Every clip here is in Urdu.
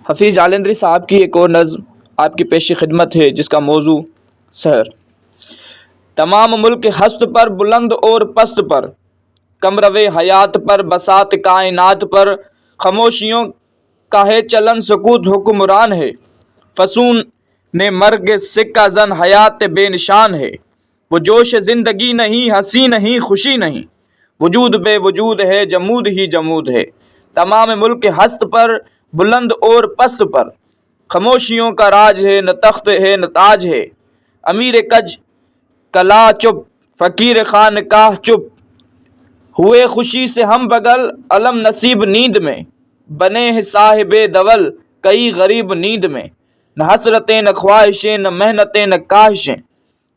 حفیظ جالندری صاحب کی ایک اور نظم آپ کی پیش خدمت ہے جس کا موضوع سحر۔ تمام ملک ہست پر بلند اور پست پر، کمرو حیات پر بساط کائنات پر، خاموشیوں کا ہے چلن سکوت حکمران ہے، فسون نے مرگ سکہ زن حیات بے نشان ہے، وہ جوش زندگی نہیں ہنسی نہیں خوشی نہیں، وجود بے وجود ہے جمود ہی جمود ہے، تمام ملک ہست پر بلند اور پست پر، خاموشیوں کا راج ہے نہ تخت ہے نہ تاج ہے، امیر کج کلا چپ فقیر خانقاہ چپ، ہوئے خوشی سے ہم بغل علم نصیب نیند میں، بنے ہیں صاحب دول کئی غریب نیند میں، نہ حسرتیں نہ خواہشیں نہ محنتیں نہ کاہشیں،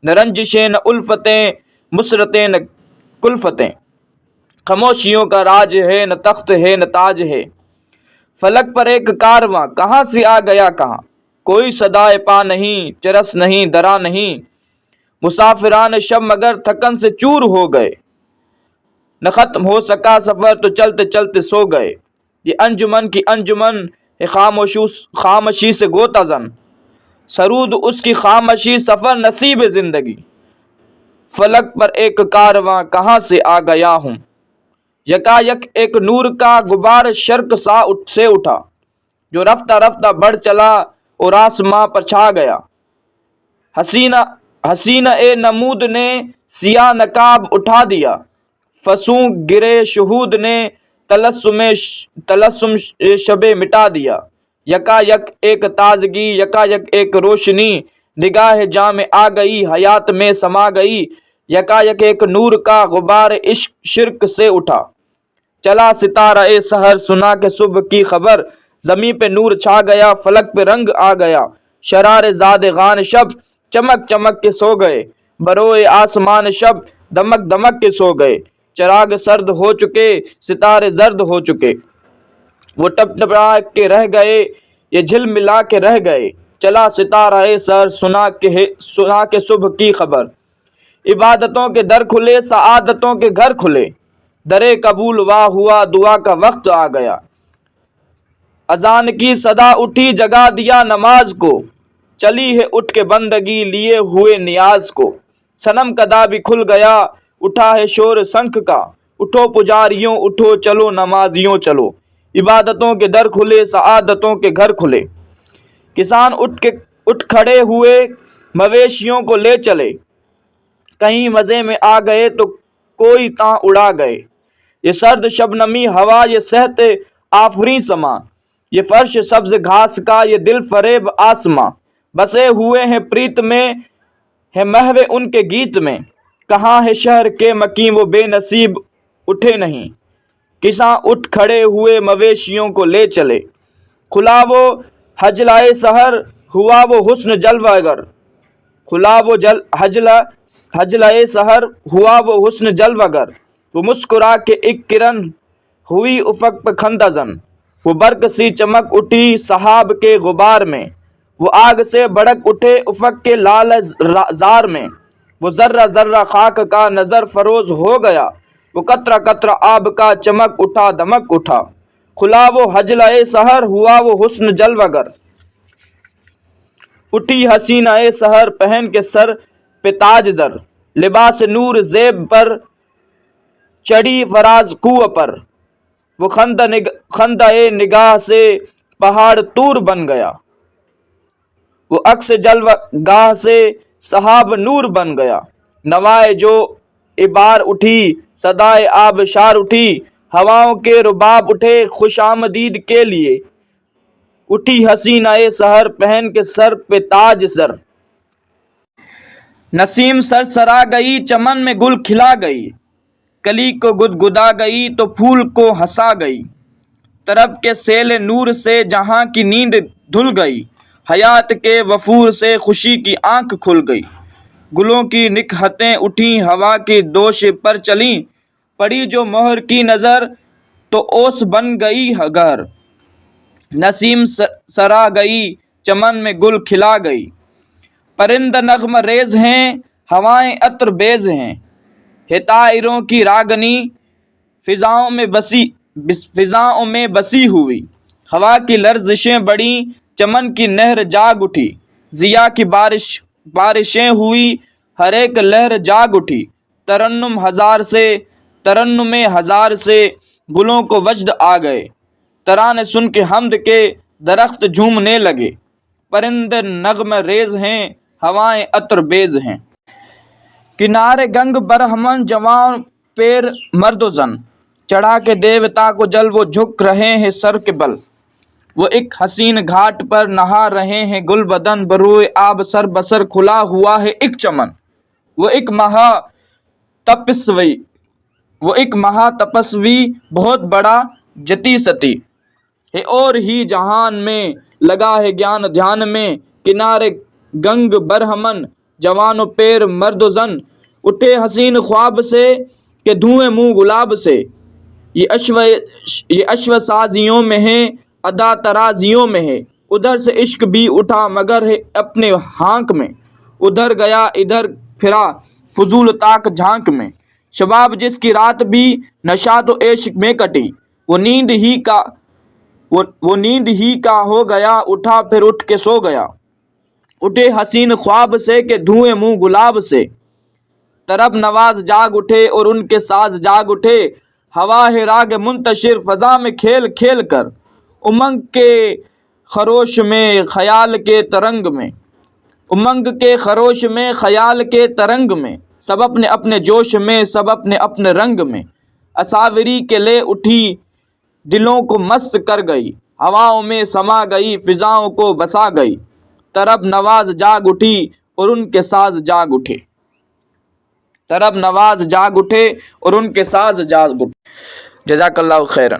نہ رنجشیں نہ الفتیں مسرتیں نہ کلفتیں، خاموشیوں کا راج ہے نہ تخت ہے نہ تاج ہے، فلک پر ایک کارواں کہاں سے آ گیا کہاں، کوئی صدائے پا نہیں چرس نہیں درا نہیں، مسافران شب مگر تھکن سے چور ہو گئے، نہ ختم ہو سکا سفر تو چلتے چلتے سو گئے، یہ انجمن کی انجمن ہے خاموشی سے گوتا زن، سرود اس کی خاموشی سفر نصیب زندگی، فلک پر ایک کارواں کہاں سے آ گیا ہوں، یکایک ایک نور کا غبار شرق سے اٹھا، جو رفتہ رفتہ بڑھ چلا اور آسماں پر چھا گیا، حسینہ اے نمود نے سیاہ نقاب اٹھا دیا، فسوں گرے شہود نے تلسم شب مٹا دیا، یکایک ایک تازگی یکایک ایک روشنی نگاہ جام آ گئی حیات میں سما گئی، یکایک ایک نور کا غبار عشق شرک سے اٹھا، چلا ستارہ اے سحر سنا کے صبح کی خبر، زمیں پہ نور چھا گیا فلک پہ رنگ آ گیا، شرار زادگان شب چمک چمک کے سو گئے، بروئے آسمان شب دمک دمک کے سو گئے، چراغ سرد ہو چکے ستارے زرد ہو چکے، وہ ٹپ ٹپا کے رہ گئے یہ جھل ملا کے رہ گئے، چلا ستارہ اے سحر سنا کے صبح کی خبر، عبادتوں کے در کھلے سعادتوں کے گھر کھلے، درے قبول واہ ہوا دعا کا وقت آ گیا، اذان کی صدا اٹھی جگا دیا نماز کو، چلی ہے اٹھ کے بندگی لیے ہوئے نیاز کو، صنم کدا بھی کھل گیا اٹھا ہے شور شنکھ کا، اٹھو پجاریوں اٹھو چلو نمازیوں چلو، عبادتوں کے در کھلے سعادتوں کے گھر کھلے، کسان اٹھ کھڑے ہوئے مویشیوں کو لے چلے، کہیں مزے میں آ گئے تو کوئی تاں اڑا گئے، یہ سرد شبنمی ہوا یہ صحت آفریں سما، یہ فرش سبز گھاس کا یہ دل فریب آسماں، بسے ہوئے ہیں پریت میں ہے محو ان کے گیت میں، کہاں ہے شہر کے مکیں وہ بے نصیب اٹھے نہیں، کساں اٹھ کھڑے ہوئے مویشیوں کو لے چلے، کھلا وہ حجلائے سحر ہوا وہ حسن جلوہ گر، کھلا وہ حجلائے سحر ہوا وہ حسن جلوہ گر، وہ مسکرا کے ایک کرن ہوئی افق پہ خندہ زن، وہ برق سی چمک اٹھی سحاب کے غبار میں، وہ آگ سے بھڑک اٹھے افق کے لال زار میں، وہ ذرہ ذرہ خاک کا نظر فروز ہو گیا، وہ قطرہ قطرہ آب کا چمک اٹھا دمک اٹھا، کھلا وہ حجلہ سحر ہوا وہ حسن جلوہ گر، اٹھی حسینہ سحر پہن کے سر پہ تاج زر، لباس نور زیب پر چڑھی فراز کوہ پر، وہ خندہ نگاہ سے پہاڑ طور بن گیا، وہ عکس جلوہ گاہ سے سحاب نور بن گیا، نوائے جو عبار اٹھی صدائے آبشار اٹھی، ہواؤں کے رباب اٹھے خوش آمدید کے لیے، اٹھی حسینہ سحر پہن کے سر پہ تاج زر، نسیم سرسرا گئی چمن میں گل کھلا گئی، کلی کو گدگدا گئی تو پھول کو ہنسا گئی، طرب کے سیل نور سے جہاں کی نیند دھل گئی، حیات کے وفور سے خوشی کی آنکھ کھل گئی، گلوں کی نکہتیں اٹھیں ہوا کی دوش پر چلیں، پڑی جو مہر کی نظر تو اوس بن گئی گہر، نسیم سرا گئی چمن میں گل کھلا گئی، پرند نغمہ ریز ہیں ہوائیں عطر بیز ہیں، ہے طائروں کی راگنی فضاؤں میں بسی ہوئی، ہوا کی لرزشیں بڑھیں، چمن کی نہر جاگ اٹھی، ضیا کی بارشیں ہوئی، ہر ایک لہر جاگ اٹھی، ترنم ہزار سے گلوں کو وجد آ گئے، ترانے سن کے حمد کے درخت جھومنے لگے، پرندے نغمہ ریز ہیں، ہوائیں عطر بیز ہیں۔ کنارے گنگ برہمن جوان پیر مرد و زن، چڑھا کے دیوتا کو جل وہ جھک رہے ہیں سر کے بل، وہ ایک حسین گھاٹ پر نہا رہے ہیں گل بدن، بروئے آب سر بسر کھلا ہوا ہے ایک چمن، وہ ایک مہا تپسوی بہت بڑا جتی ستی ہے، اور ہی جہان میں لگا ہے گیان دھیان میں، کنارے گنگ برہمن جوان و پیر مرد و زن، اٹھے حسین خواب سے کہ دھوئیں منہ گلاب سے، یہ اشو سازیوں میں ہے، ادا ترازیوں میں ہے، ادھر سے عشق بھی اٹھا مگر ہے اپنے ہانک میں، ادھر گیا ادھر پھرا فضول تاک جھانک میں، شباب جس کی رات بھی نشاط و عشق میں کٹی، وہ نیند ہی کا ہو گیا اٹھا پھر اٹھ کے سو گیا، اٹھے حسین خواب سے کہ دھوئیں منہ گلاب سے، طرب نواز جاگ اٹھے اور ان کے ساز جاگ اٹھے، ہوا ہے راگ منتشر فضا میں کھیل کھیل کر، امنگ کے خروش میں خیال کے ترنگ میں، خیال کے ترنگ میں، سب اپنے اپنے جوش میں، سب اپنے اپنے رنگ میں، اساوری کے لے اٹھی دلوں کو مست کر گئی، ہواؤں میں سما گئی فضاؤں کو بسا گئی، طرب نواز جاگ اٹھی اور ان کے ساز جاگ اٹھے، جزاک اللہ خیرا۔